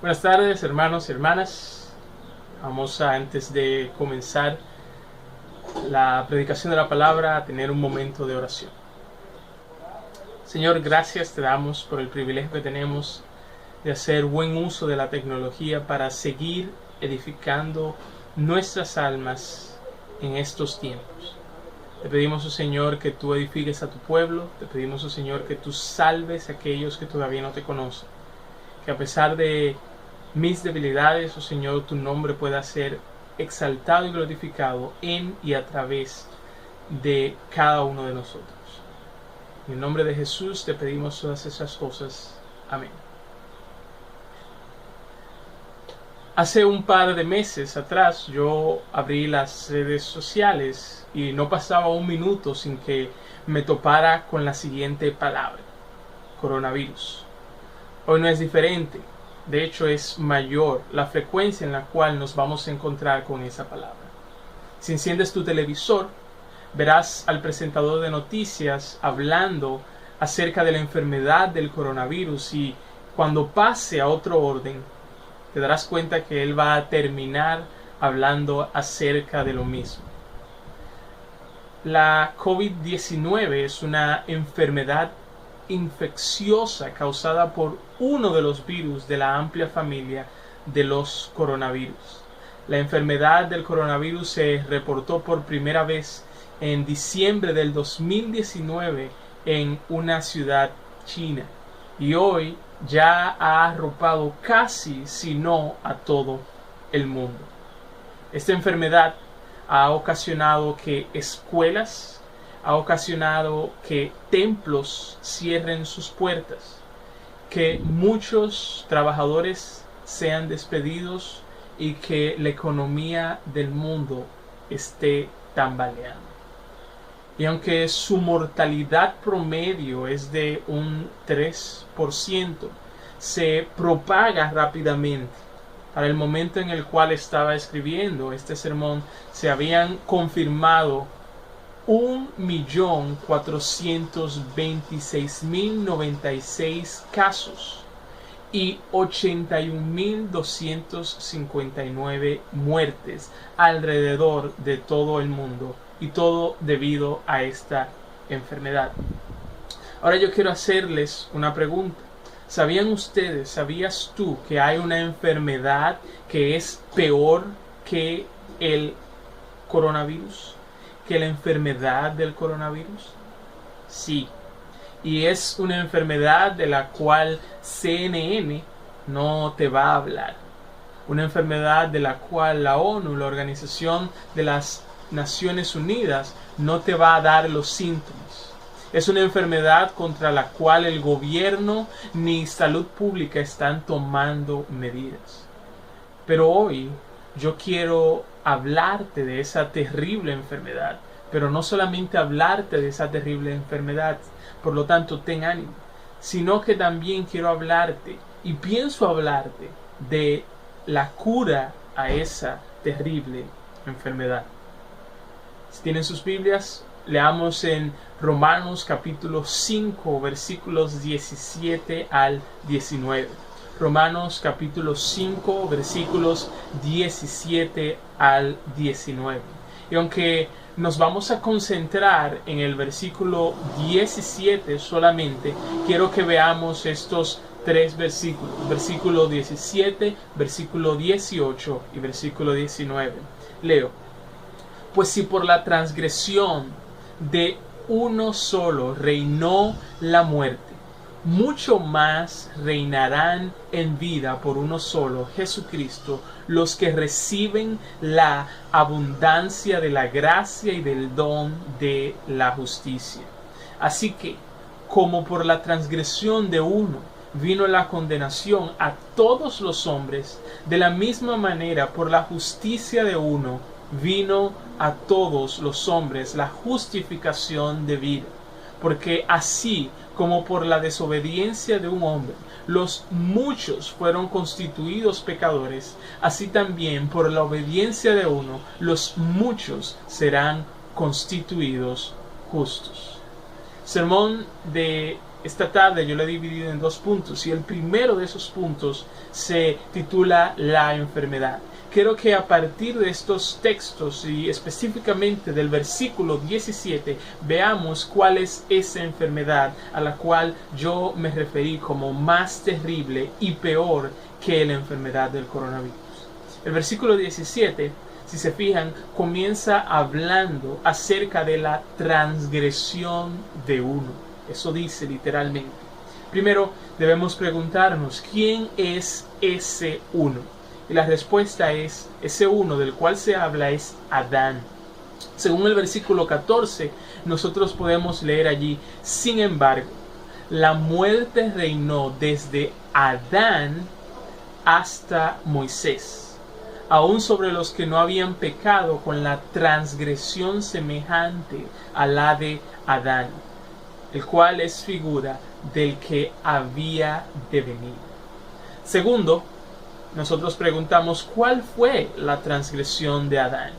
Buenas tardes, hermanos y hermanas. Antes de comenzar la predicación de la palabra, a tener un momento de oración. Señor, gracias te damos por el privilegio que tenemos de hacer buen uso de la tecnología para seguir edificando nuestras almas en estos tiempos. Te pedimos, oh Señor, que tú edifiques a tu pueblo. Te pedimos, oh Señor, que tú salves a aquellos que todavía no te conocen. Que a pesar de mis debilidades, oh Señor, tu nombre pueda ser exaltado y glorificado en y a través de cada uno de nosotros. En el nombre de Jesús te pedimos todas esas cosas. Amén. Hace un par de meses atrás yo abrí las redes sociales y no pasaba un minuto sin que me topara con la siguiente palabra: coronavirus. Hoy no es diferente. De hecho, es mayor la frecuencia en la cual nos vamos a encontrar con esa palabra. Si enciendes tu televisor, verás al presentador de noticias hablando acerca de la enfermedad del coronavirus, y cuando pase a otro orden, te darás cuenta que él va a terminar hablando acerca de lo mismo. La COVID-19 es una enfermedad infecciosa causada por uno de los virus de la amplia familia de los coronavirus. La enfermedad del coronavirus se reportó por primera vez en diciembre del 2019 en una ciudad china, y hoy ya ha arropado casi, si no a todo el mundo. Esta enfermedad ha ocasionado que escuelas, ha ocasionado que templos cierren sus puertas, que muchos trabajadores sean despedidos y que la economía del mundo esté tambaleando. Y aunque su mortalidad promedio es de un 3%, se propaga rápidamente. Para el momento en el cual estaba escribiendo este sermón, se habían confirmado 1.426.096 casos y 81.259 muertes alrededor de todo el mundo, y todo debido a esta enfermedad. Ahora yo quiero hacerles una pregunta. ¿Sabías tú que hay una enfermedad que es peor que el coronavirus? ¿Que la enfermedad del coronavirus? Sí. Y es una enfermedad de la cual CNN no te va a hablar. Una enfermedad de la cual la ONU, la Organización de las Naciones Unidas, no te va a dar los síntomas. Es una enfermedad contra la cual el gobierno ni salud pública están tomando medidas. Pero hoy yo quiero hablarte de esa terrible enfermedad, pero no solamente hablarte de esa terrible enfermedad, por lo tanto ten ánimo, sino que también quiero hablarte y pienso hablarte de la cura a esa terrible enfermedad. Si tienen sus Biblias, leamos en Romanos capítulo 5, versículos 17 al 19. Romanos capítulo 5, versículos 17 al 19. Y aunque nos vamos a concentrar en el versículo 17 solamente, quiero que veamos estos tres versículos: versículo 17, versículo 18 y versículo 19. Leo: pues si por la transgresión de uno solo reinó la muerte, mucho más reinarán en vida por uno solo, Jesucristo, los que reciben la abundancia de la gracia y del don de la justicia. Así que, como por la transgresión de uno vino la condenación a todos los hombres, de la misma manera por la justicia de uno vino a todos los hombres la justificación de vida. Porque así como por la desobediencia de un hombre los muchos fueron constituidos pecadores, así también por la obediencia de uno los muchos serán constituidos justos. Sermón de esta tarde yo lo he dividido en 2 puntos y el primero de esos puntos se titula la enfermedad. Quiero que a partir de estos textos y específicamente del versículo 17 veamos cuál es esa enfermedad a la cual yo me referí como más terrible y peor que la enfermedad del coronavirus. El versículo 17, si se fijan, comienza hablando acerca de la transgresión de uno. Eso dice literalmente. Primero debemos preguntarnos, ¿quién es ese uno? Y la respuesta es, ese uno del cual se habla es Adán. Según el versículo 14, nosotros podemos leer allí, sin embargo, la muerte reinó desde Adán hasta Moisés, aún sobre los que no habían pecado con la transgresión semejante a la de Adán, el cual es figura del que había de venir. Segundo, nosotros preguntamos cuál fue la transgresión de Adán.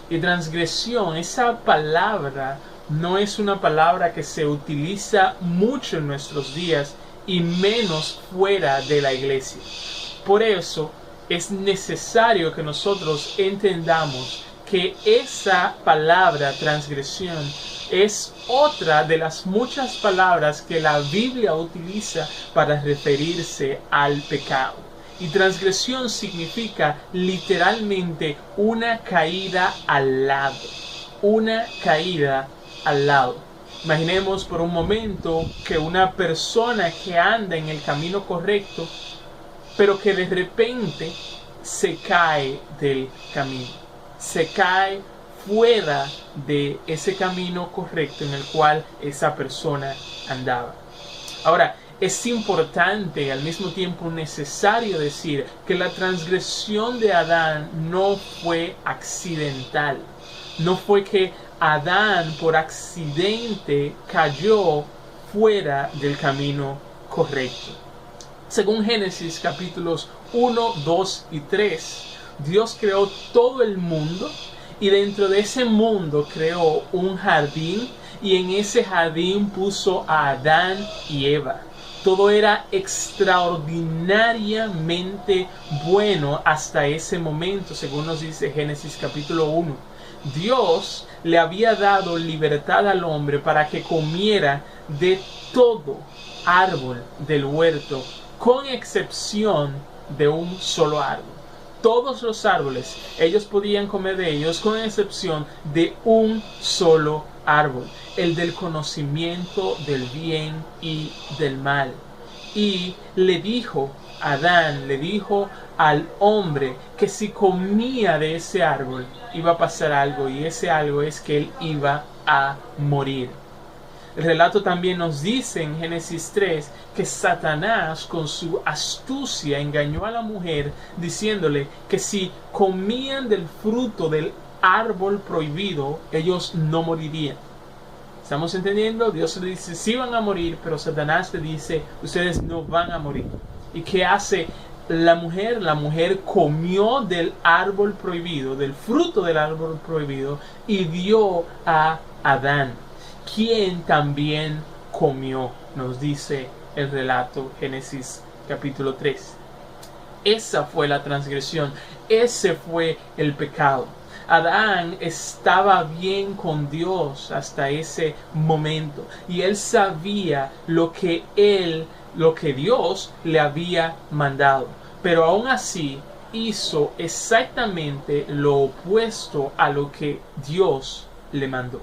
Y transgresión, esa palabra no es una palabra que se utiliza mucho en nuestros días y menos fuera de la iglesia. Por eso es necesario que nosotros entendamos que esa palabra transgresión es otra de las muchas palabras que la Biblia utiliza para referirse al pecado. Y transgresión significa literalmente una caída al lado. Una caída al lado. Imaginemos por un momento que una persona que anda en el camino correcto, pero que de repente se cae del camino. Se cae fuera de ese camino correcto en el cual esa persona andaba. Ahora, es importante y al mismo tiempo necesario decir que la transgresión de Adán no fue accidental. No fue que Adán por accidente cayó fuera del camino correcto. Según Génesis capítulos 1, 2 y 3, Dios creó todo el mundo y dentro de ese mundo creó un jardín y en ese jardín puso a Adán y Eva. Todo era extraordinariamente bueno hasta ese momento, según nos dice Génesis capítulo 1. Dios le había dado libertad al hombre para que comiera de todo árbol del huerto, con excepción de un solo árbol. Todos los árboles, ellos podían comer de ellos, con excepción de un solo árbol, el del conocimiento del bien y del mal. Y le dijo Adán, le dijo al hombre que si comía de ese árbol iba a pasar algo, y ese algo es que él iba a morir. El relato también nos dice en Génesis 3 que Satanás con su astucia engañó a la mujer diciéndole que si comían del fruto del árbol prohibido ellos no morirían. ¿Estamos entendiendo? Dios le dice sí van a morir, pero Satanás le dice ustedes no van a morir. ¿Y qué hace la mujer? La mujer comió del árbol prohibido, del fruto del árbol prohibido, y dio a Adán, quien también comió, nos dice el relato Génesis capítulo 3. Esa fue la transgresión, ese fue el pecado. Adán estaba bien con Dios hasta ese momento y él sabía lo que Dios le había mandado, pero aún así hizo exactamente lo opuesto a lo que Dios le mandó.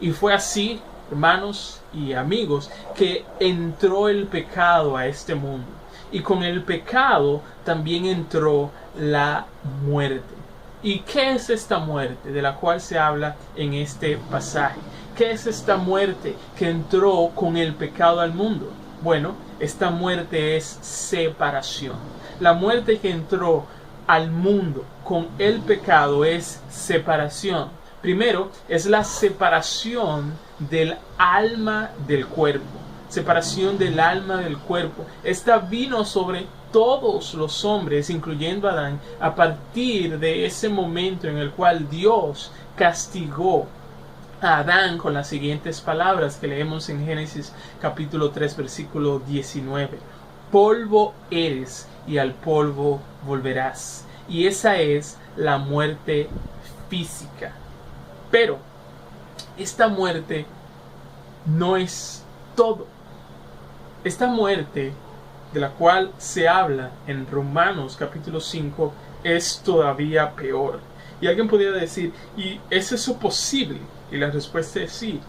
Y fue así, hermanos y amigos, que entró el pecado a este mundo. Y con el pecado también entró la muerte. ¿Y qué es esta muerte de la cual se habla en este pasaje? ¿Qué es esta muerte que entró con el pecado al mundo? Bueno, esta muerte es separación. La muerte que entró al mundo con el pecado es separación. Primero, es la separación del alma del cuerpo. Separación del alma del cuerpo. Esta vino sobre todos los hombres, incluyendo a Adán, a partir de ese momento en el cual Dios castigó a Adán con las siguientes palabras que leemos en Génesis capítulo 3 versículo 19. Polvo eres y al polvo volverás. Y esa es la muerte física. Pero esta muerte no es todo. Esta muerte de la cual se habla en Romanos capítulo 5 es todavía peor. Y alguien podría decir, ¿y es eso posible? Y la respuesta es sí,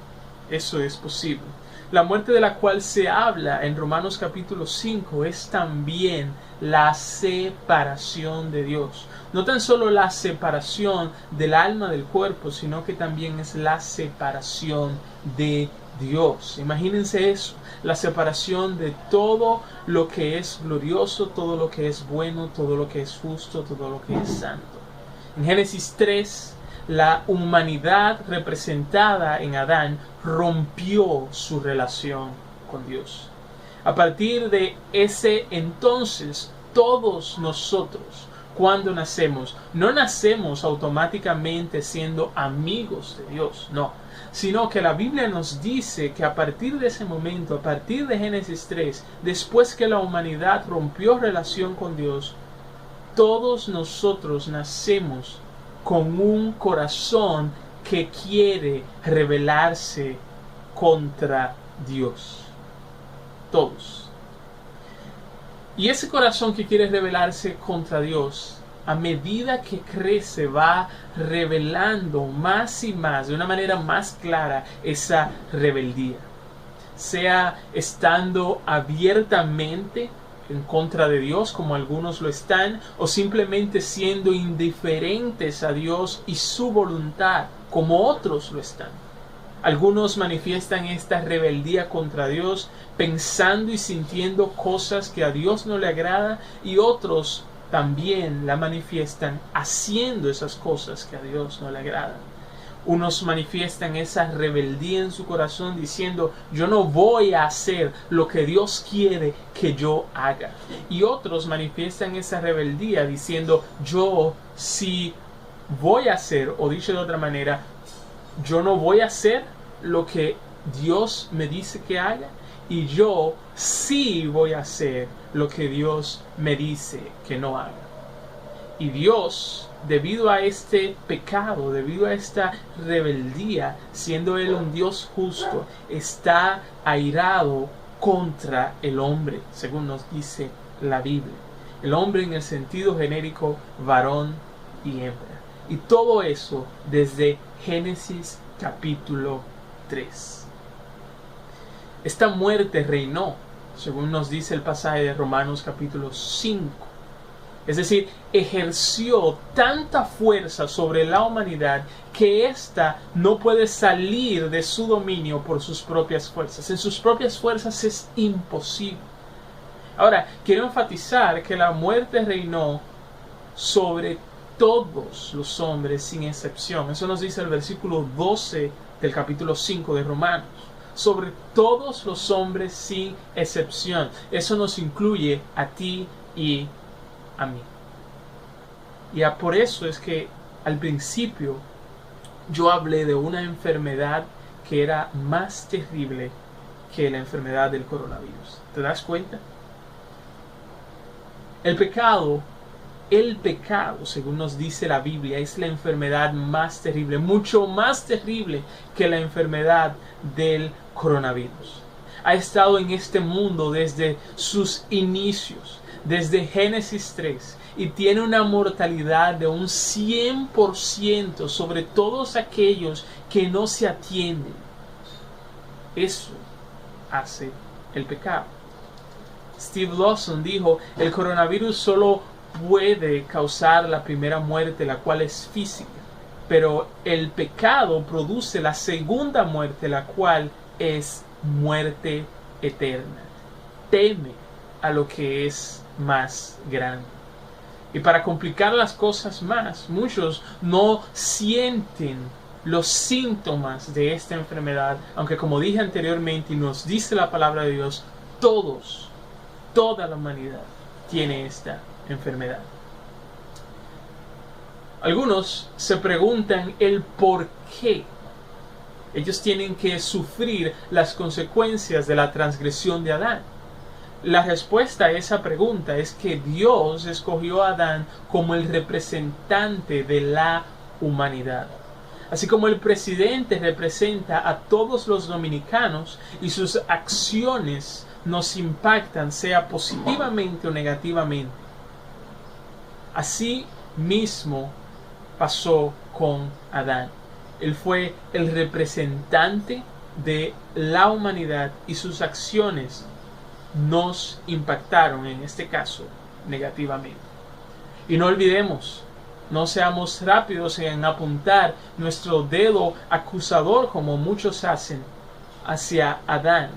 eso es posible. La muerte de la cual se habla en Romanos capítulo 5 es también la separación de Dios. No tan solo la separación del alma del cuerpo, sino que también es la separación de Dios. Imagínense eso, la separación de todo lo que es glorioso, todo lo que es bueno, todo lo que es justo, todo lo que es santo. En Génesis 3, la humanidad representada en Adán rompió su relación con Dios. A partir de ese entonces, todos nosotros, cuando nacemos, no nacemos automáticamente siendo amigos de Dios, no, sino que la Biblia nos dice que a partir de ese momento, a partir de Génesis 3, después que la humanidad rompió relación con Dios, todos nosotros nacemos con un corazón que quiere rebelarse contra Dios. Todos. Y ese corazón que quiere rebelarse contra Dios, a medida que crece, va revelando más y más, de una manera más clara, esa rebeldía. Sea estando abiertamente en contra de Dios, como algunos lo están, o simplemente siendo indiferentes a Dios y su voluntad, como otros lo están. Algunos manifiestan esta rebeldía contra Dios pensando y sintiendo cosas que a Dios no le agrada, y otros también la manifiestan haciendo esas cosas que a Dios no le agradan. Unos manifiestan esa rebeldía en su corazón diciendo, yo no voy a hacer lo que Dios quiere que yo haga. Y otros manifiestan esa rebeldía diciendo, yo sí voy a hacer, o dicho de otra manera, yo no voy a hacer lo que Dios me dice que haga, y yo sí voy a hacer lo que Dios me dice que no haga. Y Dios, debido a este pecado, debido a esta rebeldía, siendo Él un Dios justo, está airado contra el hombre, según nos dice la Biblia. El hombre en el sentido genérico, varón y hembra. Y todo eso desde Génesis capítulo 3. Esta muerte reinó, según nos dice el pasaje de Romanos capítulo 5. Es decir, ejerció tanta fuerza sobre la humanidad que ésta no puede salir de su dominio por sus propias fuerzas. En sus propias fuerzas es imposible. Ahora, quiero enfatizar que la muerte reinó sobre todos los hombres sin excepción. Eso nos dice el versículo 12 del capítulo 5 de Romanos. Sobre todos los hombres sin excepción. Eso nos incluye a ti y a mí. Y por eso es que al principio yo hablé de una enfermedad que era más terrible que la enfermedad del coronavirus. ¿Te das cuenta? El pecado, según nos dice la Biblia, es la enfermedad más terrible, mucho más terrible que la enfermedad del coronavirus. Ha estado en este mundo desde sus inicios, desde Génesis 3, y tiene una mortalidad de un 100% sobre todos aquellos que no se atienden. Eso hace el pecado. Steve Lawson dijo, el coronavirus solo puede causar la primera muerte, la cual es física, pero el pecado produce la segunda muerte, la cual es muerte eterna. Teme a lo que es más grande. Y para complicar las cosas más, muchos no sienten los síntomas de esta enfermedad, aunque como dije anteriormente y nos dice la palabra de Dios, toda la humanidad tiene esta enfermedad. Algunos se preguntan el por qué Ellos tienen que sufrir las consecuencias de la transgresión de Adán. La respuesta a esa pregunta es que Dios escogió a Adán como el representante de la humanidad. Así como el presidente representa a todos los dominicanos y sus acciones nos impactan, sea positivamente o negativamente. Así mismo pasó con Adán. Él fue el representante de la humanidad y sus acciones nos impactaron, en este caso, negativamente. Y no olvidemos, no seamos rápidos en apuntar nuestro dedo acusador, como muchos hacen, hacia Adán.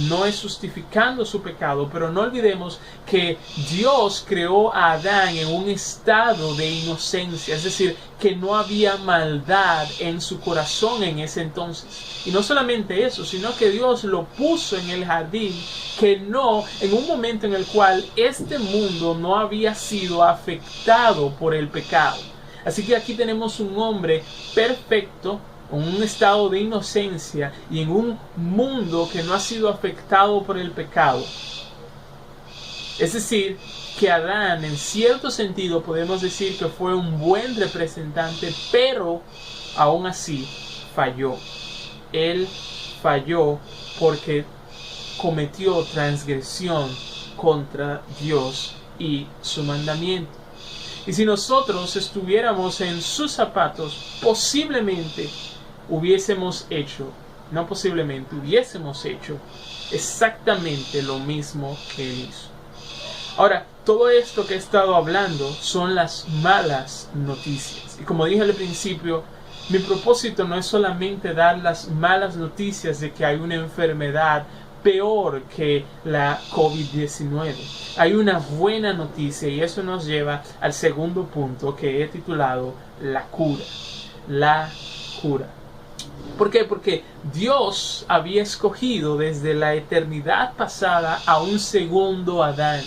No es justificando su pecado, pero no olvidemos que Dios creó a Adán en un estado de inocencia, es decir, que no había maldad en su corazón en ese entonces. Y no solamente eso, sino que Dios lo puso en el jardín, en un momento en el cual este mundo no había sido afectado por el pecado. Así que aquí tenemos un hombre perfecto, en un estado de inocencia y en un mundo que no ha sido afectado por el pecado. Es decir, que Adán, en cierto sentido, podemos decir que fue un buen representante, pero aún así falló. Él falló porque cometió transgresión contra Dios y su mandamiento. Y si nosotros estuviéramos en sus zapatos, hubiésemos hecho exactamente lo mismo que él hizo. Ahora, todo esto que he estado hablando son las malas noticias. Y como dije al principio, mi propósito no es solamente dar las malas noticias de que hay una enfermedad peor que la COVID-19. Hay una buena noticia y eso nos lleva al segundo punto que he titulado la cura. La cura. ¿Por qué? Porque Dios había escogido desde la eternidad pasada a un segundo Adán,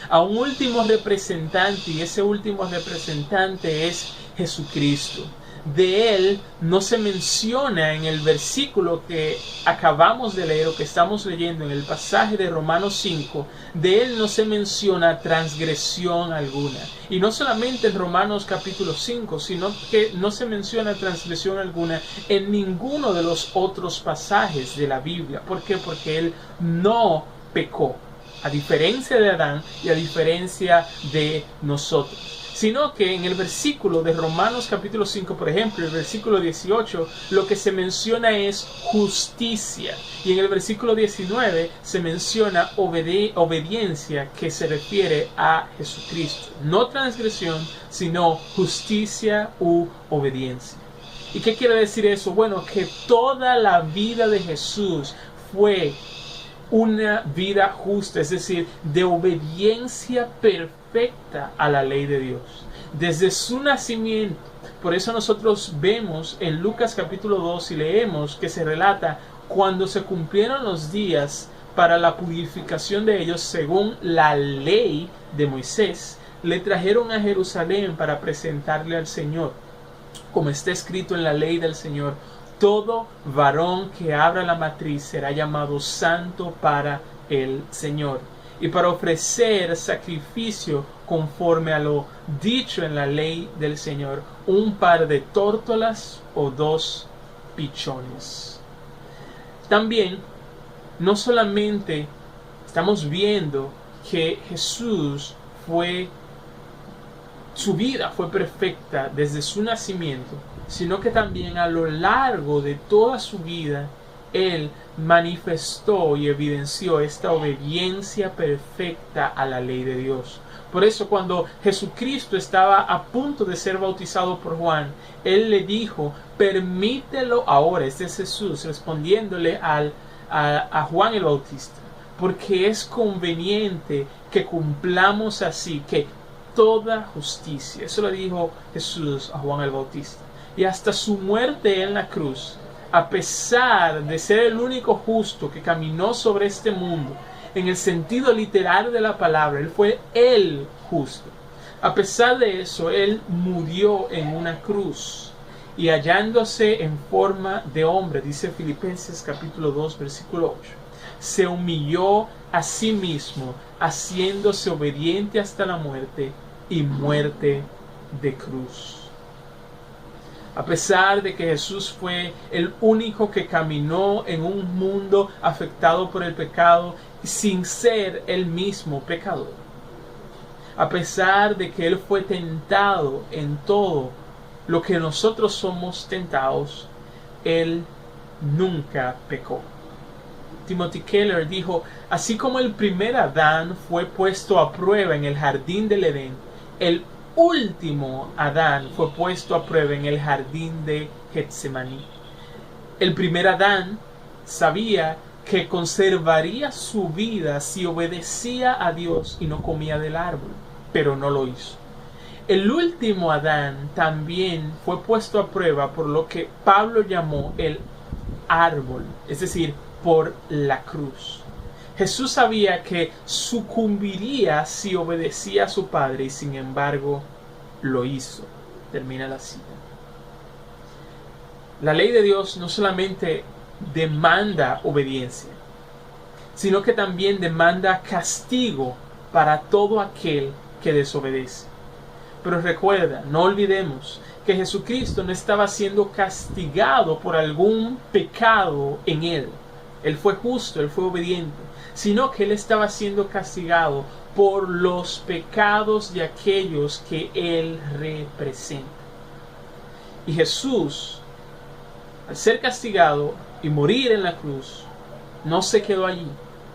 a un último representante, y ese último representante es Jesucristo. De él no se menciona en el versículo que acabamos de leer o que estamos leyendo en el pasaje de Romanos 5, de él no se menciona transgresión alguna. Y no solamente en Romanos capítulo 5, sino que no se menciona transgresión alguna en ninguno de los otros pasajes de la Biblia. ¿Por qué? Porque él no pecó, a diferencia de Adán y a diferencia de nosotros. Sino que en el versículo de Romanos capítulo 5, por ejemplo, el versículo 18, lo que se menciona es justicia. Y en el versículo 19 se menciona obediencia, que se refiere a Jesucristo. No transgresión, sino justicia u obediencia. ¿Y qué quiere decir eso? Bueno, que toda la vida de Jesús fue una vida justa, es decir, de obediencia perfecta a la ley de Dios, desde su nacimiento. Por eso nosotros vemos en Lucas capítulo 2 y leemos que se relata cuando se cumplieron los días para la purificación de ellos según la ley de Moisés, le trajeron a Jerusalén para presentarle al Señor, como está escrito en la ley del Señor: todo varón que abra la matriz será llamado santo para el Señor. Y para ofrecer sacrificio conforme a lo dicho en la ley del Señor, un par de tórtolas o 2 pichones. También, no solamente estamos viendo que su vida fue perfecta desde su nacimiento, sino que también a lo largo de toda su vida, él manifestó y evidenció esta obediencia perfecta a la ley de Dios. Por eso, cuando Jesucristo estaba a punto de ser bautizado por Juan, él le dijo: permítelo ahora. Este es Jesús respondiéndole a Juan el Bautista, porque es conveniente que cumplamos así, que toda justicia. Eso le dijo Jesús a Juan el Bautista. Y hasta su muerte en la cruz, a pesar de ser el único justo que caminó sobre este mundo, en el sentido literal de la palabra, él fue el justo. A pesar de eso, él murió en una cruz. y hallándose en forma de hombre, dice Filipenses capítulo 2, versículo 8, se humilló a sí mismo, haciéndose obediente hasta la muerte y muerte de cruz. A pesar de que Jesús fue el único que caminó en un mundo afectado por el pecado sin ser él mismo pecador, a pesar de que él fue tentado en todo lo que nosotros somos tentados, él nunca pecó. Timothy Keller dijo: así como el primer Adán fue puesto a prueba en el jardín del Edén, el último Adán fue puesto a prueba en el jardín de Getsemaní. El primer Adán sabía que conservaría su vida si obedecía a Dios y no comía del árbol, pero no lo hizo. El último Adán también fue puesto a prueba por lo que Pablo llamó el árbol, es decir, por la cruz. Jesús sabía que sucumbiría si obedecía a su Padre y sin embargo lo hizo. Termina la cita. La ley de Dios no solamente demanda obediencia, sino que también demanda castigo para todo aquel que desobedece. Pero recuerda, no olvidemos que Jesucristo no estaba siendo castigado por algún pecado en él. Él fue justo, él fue obediente, sino que él estaba siendo castigado por los pecados de aquellos que él representa. Y Jesús, al ser castigado y morir en la cruz, no se quedó allí,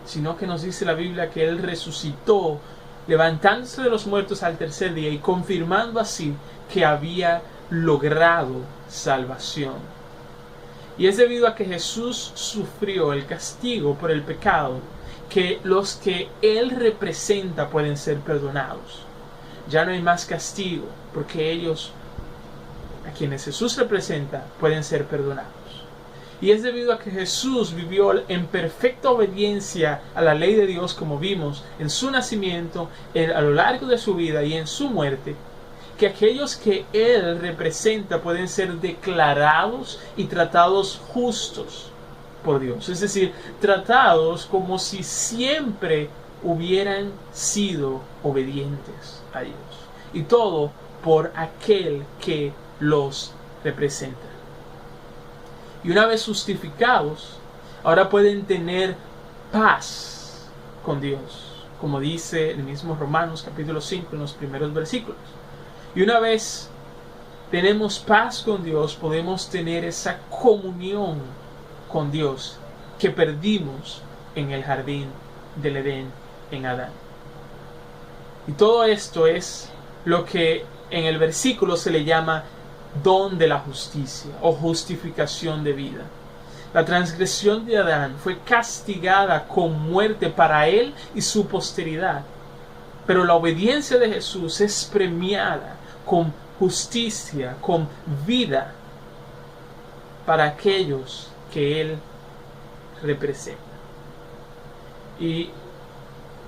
sino que nos dice la Biblia que él resucitó, levantándose de los muertos al tercer día y confirmando así que había logrado salvación. Y es debido a que Jesús sufrió el castigo por el pecado que los que él representa pueden ser perdonados. Ya no hay más castigo, porque ellos, a quienes Jesús representa, pueden ser perdonados. Y es debido a que Jesús vivió en perfecta obediencia a la ley de Dios, como vimos en su nacimiento, a lo largo de su vida y en su muerte, que aquellos que él representa pueden ser declarados y tratados justos por Dios. Es decir, tratados como si siempre hubieran sido obedientes a Dios. Y todo por aquel que los representa. Y una vez justificados, ahora pueden tener paz con Dios, como dice el mismo Romanos capítulo 5 en los primeros versículos. Y una vez tenemos paz con Dios, podemos tener esa comunión con Dios que perdimos en el jardín del Edén en Adán. Y todo esto es lo que en el versículo se le llama don de la justicia o justificación de vida. La transgresión de Adán fue castigada con muerte para él y su posteridad, pero la obediencia de Jesús es premiada con justicia, con vida para aquellos que él representa. Y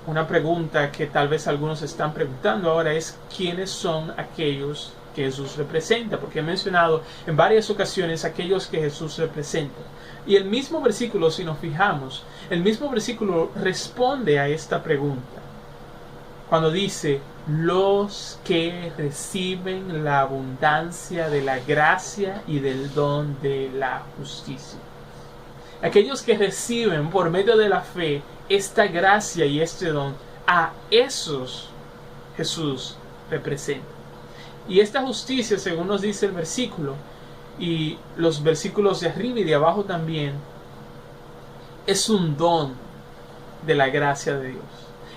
una pregunta que tal vez algunos están preguntando ahora es: ¿quiénes son aquellos que Jesús representa? Porque he mencionado en varias ocasiones aquellos que Jesús representa. Y el mismo versículo, si nos fijamos, el mismo versículo responde a esta pregunta. Cuando dice: los que reciben la abundancia de la gracia y del don de la justicia. Aquellos que reciben por medio de la fe esta gracia y este don, a esos Jesús representa. Y esta justicia, según nos dice el versículo, y los versículos de arriba y de abajo también, es un don de la gracia de Dios.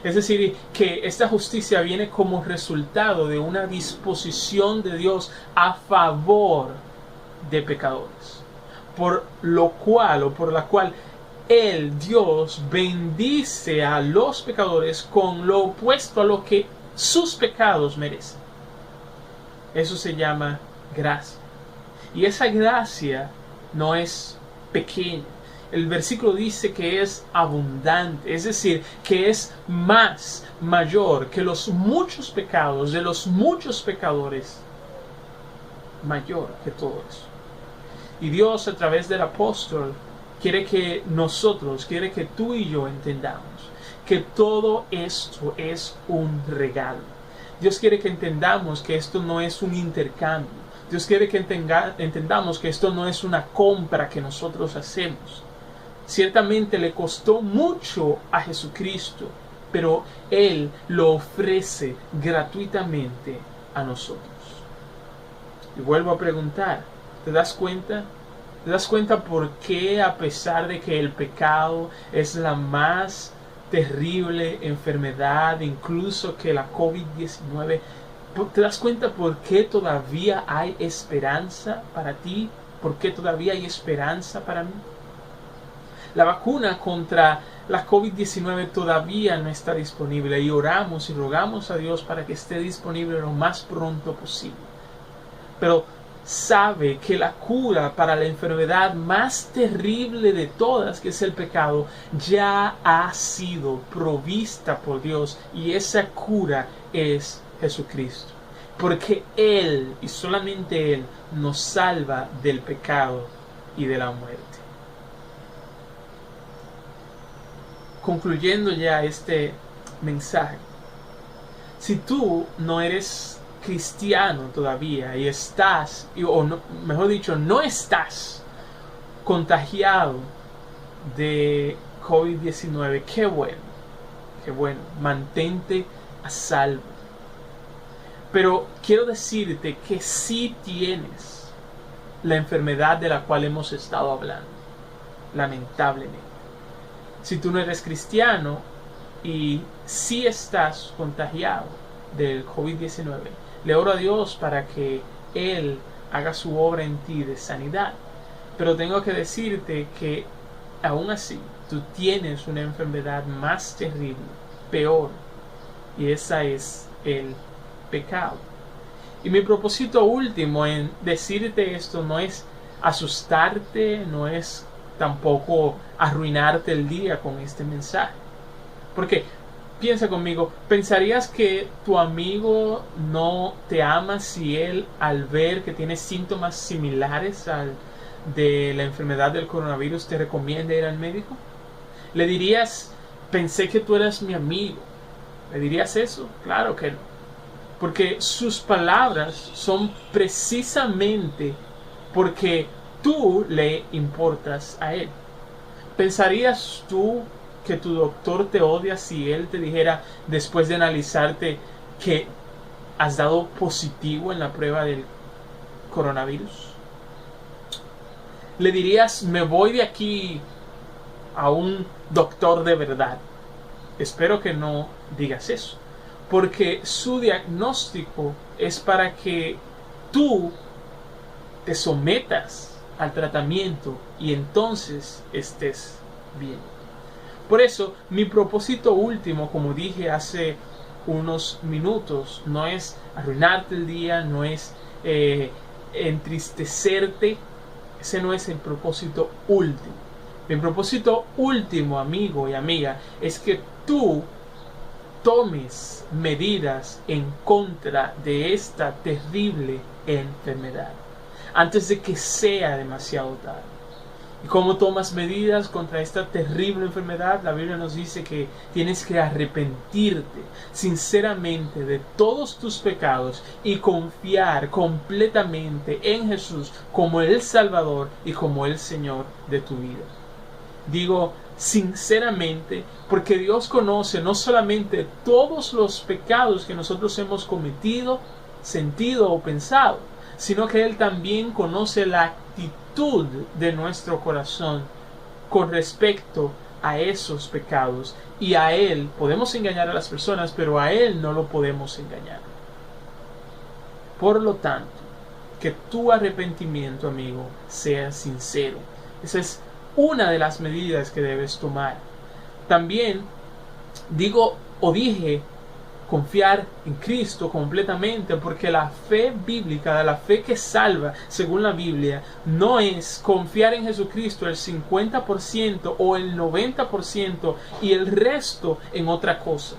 Es decir, que esta justicia viene como resultado de una disposición de Dios a favor de pecadores. Por lo cual, o por la cual, Él, Dios, bendice a los pecadores con lo opuesto a lo que sus pecados merecen. Eso se llama gracia. Y esa gracia no es pequeña. El versículo dice que es abundante, es decir, que es mayor que los muchos pecados de los muchos pecadores mayor que todo eso. Y Dios, a través del apóstol, quiere que tú y yo entendamos que todo esto es un regalo. Dios quiere que entendamos que esto no es un intercambio. Dios quiere que entendamos que esto no es una compra que nosotros hacemos. Ciertamente le costó mucho a Jesucristo, pero Él lo ofrece gratuitamente a nosotros. Y vuelvo a preguntar, ¿te das cuenta? ¿Te das cuenta por qué, a pesar de que el pecado es la más terrible enfermedad, incluso que la COVID-19, te das cuenta por qué todavía hay esperanza para ti? ¿Por qué todavía hay esperanza para mí? La vacuna contra la COVID-19 todavía no está disponible y oramos y rogamos a Dios para que esté disponible lo más pronto posible. Pero sabe que la cura para la enfermedad más terrible de todas, que es el pecado, ya ha sido provista por Dios, y esa cura es Jesucristo. Porque Él, y solamente Él, nos salva del pecado y de la muerte. Concluyendo ya este mensaje, si tú no eres cristiano todavía y estás, mejor dicho, no estás contagiado de COVID-19, qué bueno, mantente a salvo. Pero quiero decirte que sí tienes la enfermedad de la cual hemos estado hablando, lamentablemente. Si tú no eres cristiano y sí estás contagiado del COVID-19, le oro a Dios para que Él haga su obra en ti de sanidad. Pero tengo que decirte que aún así tú tienes una enfermedad más terrible, peor, y esa es el pecado. Y mi propósito último en decirte esto no es asustarte, no es tampoco arruinarte el día con este mensaje. Porque piensa conmigo, ¿pensarías que tu amigo no te ama si él, al ver que tienes síntomas similares al de la enfermedad del coronavirus, te recomienda ir al médico? ¿Le dirías, pensé que tú eras mi amigo? ¿Le dirías eso? Claro que no. Porque sus palabras son precisamente porque tú le importas a él. ¿Pensarías tú que tu doctor te odia si él te dijera, después de analizarte, que has dado positivo en la prueba del coronavirus? ¿Le dirías, me voy de aquí a un doctor de verdad? Espero que no digas eso, porque su diagnóstico es para que tú te sometas al tratamiento y entonces estés bien. Por eso, mi propósito último, como dije hace unos minutos, no es arruinarte el día, no es entristecerte. Ese no es el propósito último. Mi propósito último, amigo y amiga, es que tú tomes medidas en contra de esta terrible enfermedad antes de que sea demasiado tarde. ¿Y cómo tomas medidas contra esta terrible enfermedad? La Biblia nos dice que tienes que arrepentirte sinceramente de todos tus pecados y confiar completamente en Jesús como el Salvador y como el Señor de tu vida. Digo sinceramente porque Dios conoce no solamente todos los pecados que nosotros hemos cometido, sentido o pensado, sino que Él también conoce la actitud de nuestro corazón con respecto a esos pecados. Y a Él podemos engañar a las personas, pero a Él no lo podemos engañar. Por lo tanto, que tu arrepentimiento, amigo, sea sincero. Esa es una de las medidas que debes tomar. También dije confiar en Cristo completamente, porque la fe bíblica, la fe que salva según la Biblia, no es confiar en Jesucristo el 50% o el 90% y el resto en otra cosa.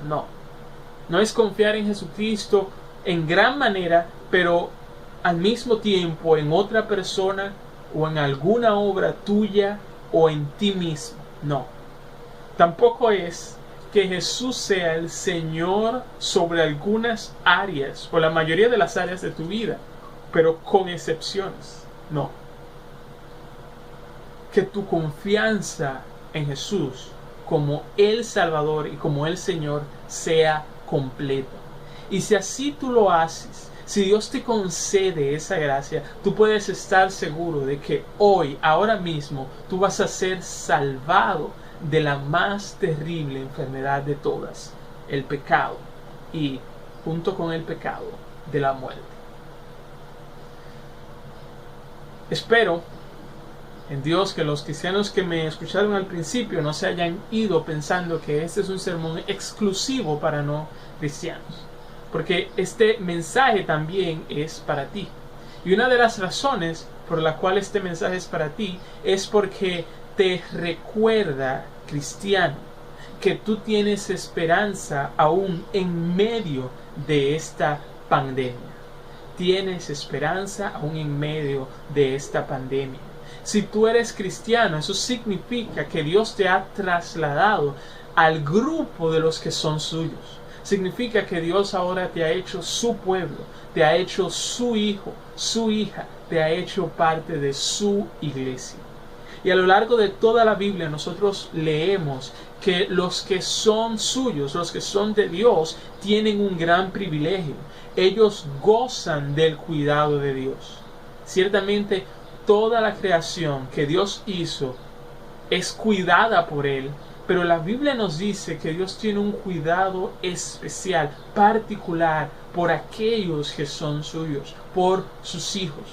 No es confiar en Jesucristo en gran manera, pero al mismo tiempo en otra persona o en alguna obra tuya o en ti mismo. No. Tampoco es que Jesús sea el Señor sobre algunas áreas o la mayoría de las áreas de tu vida, pero con excepciones. No. Que tu confianza en Jesús como el Salvador y como el Señor sea completa. Y si así tú lo haces, si Dios te concede esa gracia, tú puedes estar seguro de que hoy, ahora mismo, tú vas a ser salvado de la más terrible enfermedad de todas, el pecado, y junto con el pecado, de la muerte. Espero en Dios que los cristianos que me escucharon al principio no se hayan ido pensando que este es un sermón exclusivo para no cristianos, porque este mensaje también es para ti. Y una de las razones por la cual este mensaje es para ti es porque te recuerda, cristiano, que tú tienes esperanza aún en medio de esta pandemia. Tienes esperanza aún en medio de esta pandemia. Si tú eres cristiano, eso significa que Dios te ha trasladado al grupo de los que son suyos. Significa que Dios ahora te ha hecho su pueblo, te ha hecho su hijo, su hija, te ha hecho parte de su iglesia. Y a lo largo de toda la Biblia nosotros leemos que los que son suyos, los que son de Dios, tienen un gran privilegio. Ellos gozan del cuidado de Dios. Ciertamente, toda la creación que Dios hizo es cuidada por Él, pero la Biblia nos dice que Dios tiene un cuidado especial, particular, por aquellos que son suyos, por sus hijos.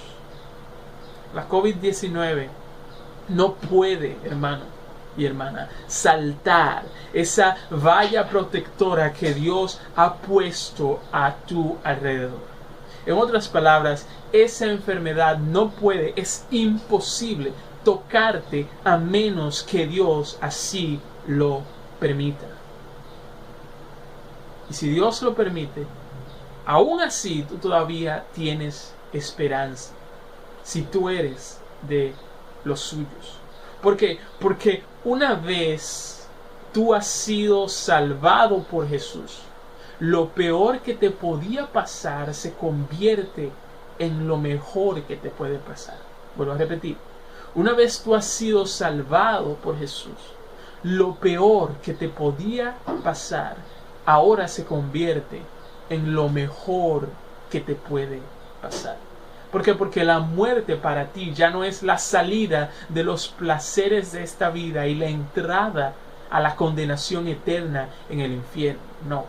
La COVID-19 no puede, hermano y hermana, saltar esa valla protectora que Dios ha puesto a tu alrededor. En otras palabras, esa enfermedad no puede, es imposible tocarte a menos que Dios así lo permita. Y si Dios lo permite, aún así tú todavía tienes esperanza. Si tú eres de los suyos. ¿Por qué? Porque una vez tú has sido salvado por Jesús, lo peor que te podía pasar se convierte en lo mejor que te puede pasar. Vuelvo a repetir. Una vez tú has sido salvado por Jesús, lo peor que te podía pasar ahora se convierte en lo mejor que te puede pasar. ¿Por qué? Porque la muerte para ti ya no es la salida de los placeres de esta vida y la entrada a la condenación eterna en el infierno. No.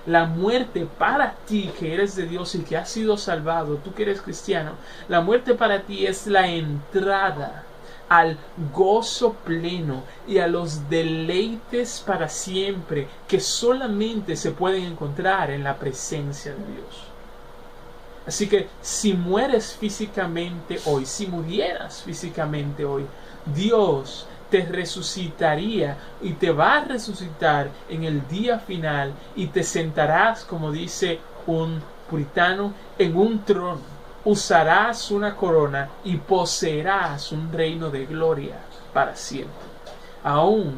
La muerte para ti que eres de Dios y que has sido salvado, tú que eres cristiano, la muerte para ti es la entrada al gozo pleno y a los deleites para siempre que solamente se pueden encontrar en la presencia de Dios. Así que si mueres físicamente hoy, si murieras físicamente hoy, Dios te resucitaría y te va a resucitar en el día final y te sentarás, como dice un puritano, en un trono. Usarás una corona y poseerás un reino de gloria para siempre. Aún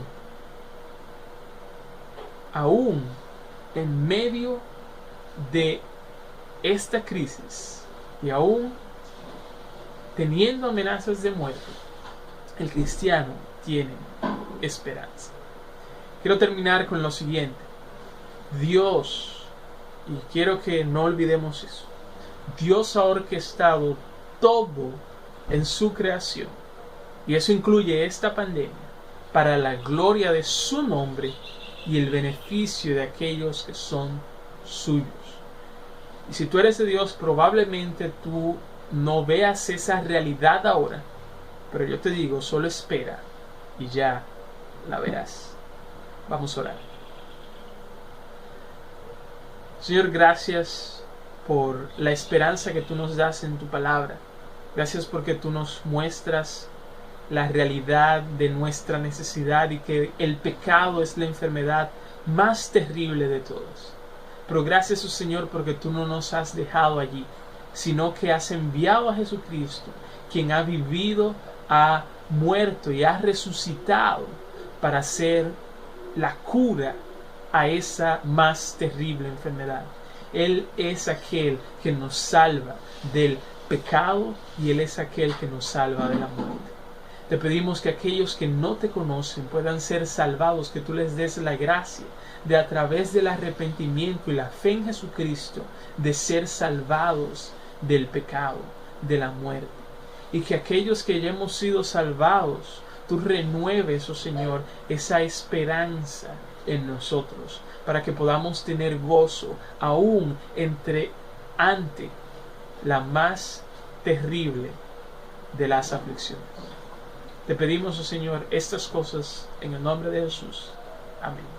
en medio de esta crisis y aún teniendo amenazas de muerte, el cristiano tiene esperanza. Quiero terminar con lo siguiente. Dios, y quiero que no olvidemos eso, Dios ha orquestado todo en su creación, y eso incluye esta pandemia, para la gloria de su nombre y el beneficio de aquellos que son suyos. Y si tú eres de Dios, probablemente tú no veas esa realidad ahora, pero yo te digo, solo espera y ya la verás. Vamos a orar. Señor, gracias por la esperanza que tú nos das en tu palabra. Gracias porque tú nos muestras la realidad de nuestra necesidad y que el pecado es la enfermedad más terrible de todas. Pero gracias, Señor, porque tú no nos has dejado allí, sino que has enviado a Jesucristo, quien ha vivido, ha muerto y ha resucitado para ser la cura a esa más terrible enfermedad. Él es aquel que nos salva del pecado y Él es aquel que nos salva de la muerte. Te pedimos que aquellos que no te conocen puedan ser salvados, que tú les des la gracia de, a través del arrepentimiento y la fe en Jesucristo, de ser salvados del pecado, de la muerte. Y que aquellos que ya hemos sido salvados, tú renueves, oh Señor, esa esperanza en nosotros, para que podamos tener gozo aún ante la más terrible de las aflicciones. Te pedimos, oh Señor, estas cosas en el nombre de Jesús. Amén.